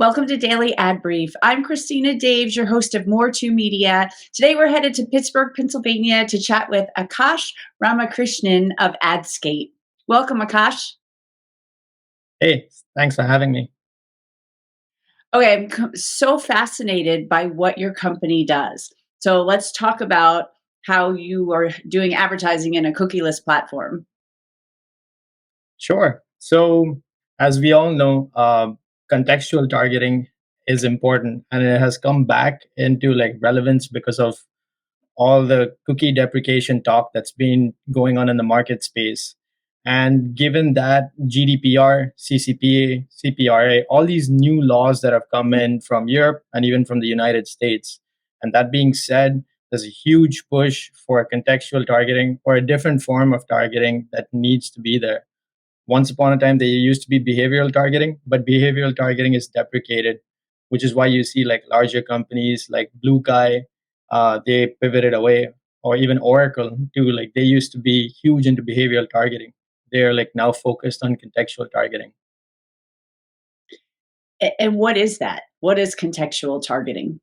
Welcome to Daily Ad Brief. I'm Christina Daves, your host of More to Media. Today we're headed to Pittsburgh, Pennsylvania to chat with Akaash Ramakrishnan of AdSkate. Welcome, Akaash. Hey, thanks for having me. Okay, I'm so fascinated by what your company does. So let's talk about how you are doing advertising in a cookieless platform. Sure. So, as we all know, contextual targeting is important, and it has come back into like relevance because of all the cookie deprecation talk that's been going on in the market space. And given that GDPR, CCPA, CPRA, all these new laws that have come in from Europe and even from the United States. And that being said, there's a huge push for contextual targeting or a different form of targeting that needs to be there. Once upon a time, there used to be behavioral targeting, but behavioral targeting is deprecated, which is why you see like larger companies like Blue Kai, they pivoted away, or even Oracle too. Like they used to be huge into behavioral targeting. They're like now focused on contextual targeting. And what is that? What is contextual targeting?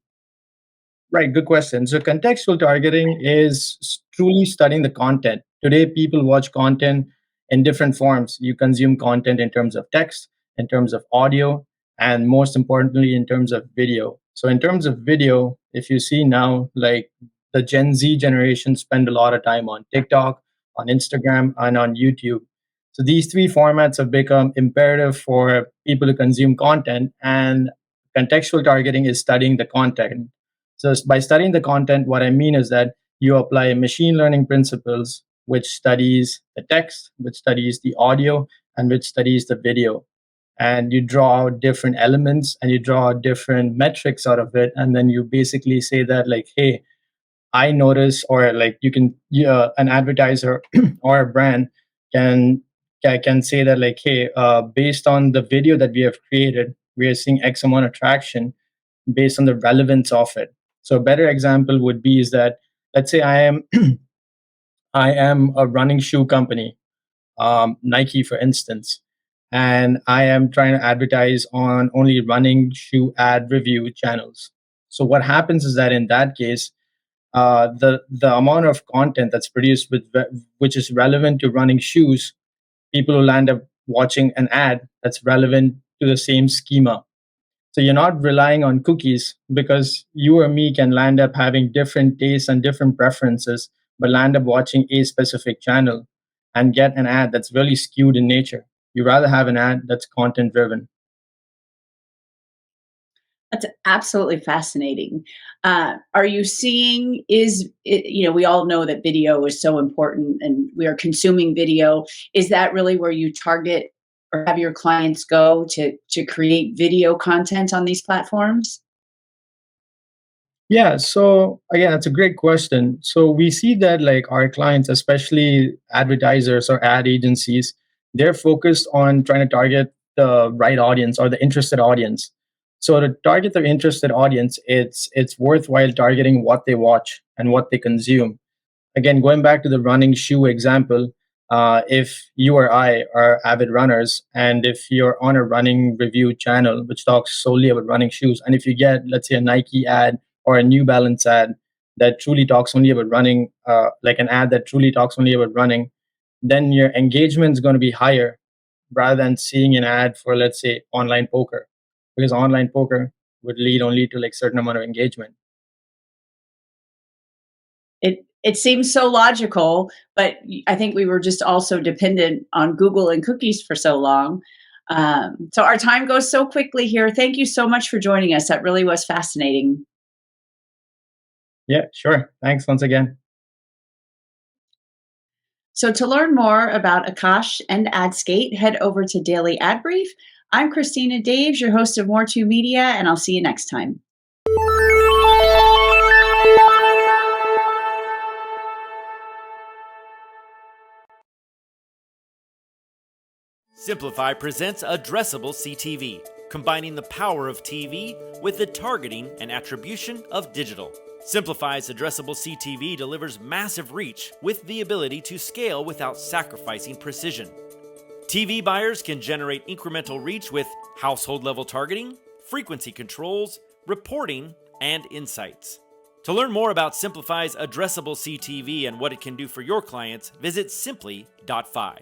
Right, good question. So contextual targeting is truly studying the content. Today, people watch content in different forms. You consume content in terms of text, in terms of audio, and most importantly, in terms of video. So in terms of video, if you see now, like the Gen Z generation spend a lot of time on TikTok, on Instagram, and on YouTube. So these three formats have become imperative for people to consume content, and contextual targeting is studying the content. So by studying the content, what I mean is that you apply machine learning principles, which studies the text, which studies the audio, and which studies the video. And you draw out different elements and you draw out different metrics out of it. And then you basically say that, like, hey, I notice, or like an advertiser or a brand can can say that, like, hey, based on the video that we have created, we are seeing X amount of traction based on the relevance of it. So a better example would be is that, let's say I am I am a running shoe company, Nike for instance, and I am trying to advertise on only running shoe ad review channels. So what happens is that in that case, the amount of content that's produced which is relevant to running shoes, people will end up watching an ad that's relevant to the same schema. So you're not relying on cookies because you or me can land up having different tastes and different preferences, but land up watching a specific channel and get an ad that's really skewed in nature. You rather have an ad that's content driven. That's absolutely fascinating. Are you seeing we all know that video is so important and we are consuming video. Is that really where you target or have your clients go to create video content on these platforms? Yeah, so again, that's a great question. So we see that like our clients, especially advertisers or ad agencies, they're focused on trying to target the right audience or the interested audience. So to target the interested audience, it's worthwhile targeting what they watch and what they consume. Again, going back to the running shoe example, if you or I are avid runners, and if you're on a running review channel which talks solely about running shoes, and if you get, let's say, a Nike ad or a New Balance ad that truly talks only about running, like an ad that truly talks only about running, then your engagement is going to be higher rather than seeing an ad for, let's say, online poker, because online poker would lead only to like certain amount of engagement. It seems so logical, but I think we were just also dependent on Google and cookies for so long. So our time goes so quickly here. Thank you so much for joining us. That really was fascinating. Yeah, sure. Thanks once again. So to learn more about Akash and AdSkate, head over to Daily Ad Brief. I'm Christina Daves, your host of More to Media, and I'll see you next time. Simplify presents Addressable CTV, combining the power of TV with the targeting and attribution of digital. Simplify's Addressable CTV delivers massive reach with the ability to scale without sacrificing precision. TV buyers can generate incremental reach with household-level targeting, frequency controls, reporting, and insights. To learn more about Simplify's addressable CTV and what it can do for your clients, visit simply.fi.